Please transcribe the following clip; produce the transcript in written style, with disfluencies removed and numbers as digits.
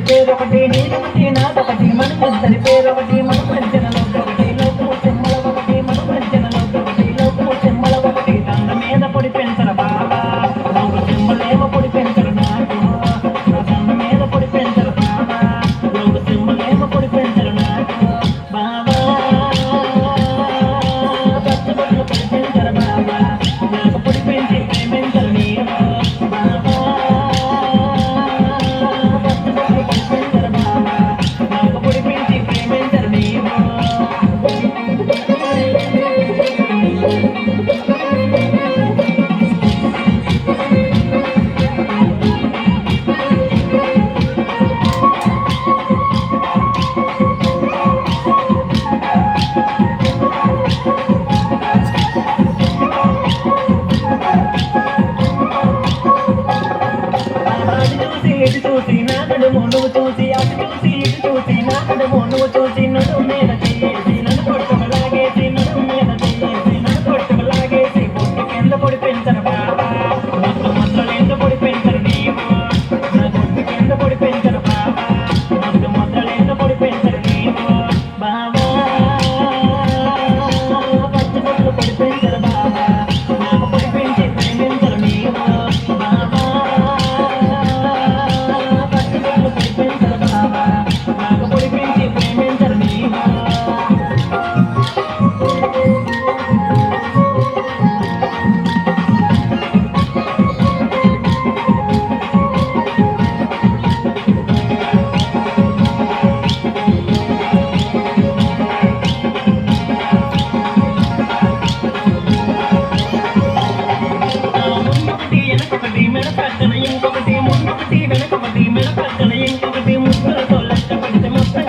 పేరొకటి నీదొకటి నాదొకటి మన ఇద్దరి పేరొకటి మన పంచనలో ఒకటి లోకము చెమ్మల ఒకటి మన పంచనలో ఒకటి లోకము చెమ్మల ఒకటి దండ మీద పొడి పెంచర బాబా లోక చెమ్మలేమో పొడి పెంచరు నాకు నా దండ మీద పొడి పెంచరు బాబా లోక చెమ్మలేమో పొడి పెంచరు నాకు బాబా పచ్చబొట్లు పొడి పెంచరు బాబా నాకు పొడి పెంచి ప్రేమించరు నీవు బాబా ఇటు చూసి నా కడుము నువ్వు చూసి అటు చూసి ఇటు చూసి నా కడుము నువ్వు చూసి నడు మీద చేసి నన్ను కొడుకు లాగేసి నడు మీద చేసి నన్ను కొడుకు లాగేసి పొట్టు కింద పొడి పెంచరు బాబా మొత్తం మొత్తం ఎంత పొడి పెంచరు నీవు నా పొట్టు కింద పొడి పెంచరు బాబా మొత్తం మొత్తం ఎంత పొడి పెంచరు నీవు బాబా పచ్చబొట్లు పొడి పెంచరు బాబా నాకు పొడి పెంచి ప్రేమించరు నీవు బాబా ఇంకొకటి ముందొకటి వెనకొకటి మెడపక్కన ఇంకొకటి ముద్దులతో లెక్క పెడితే మొత్తం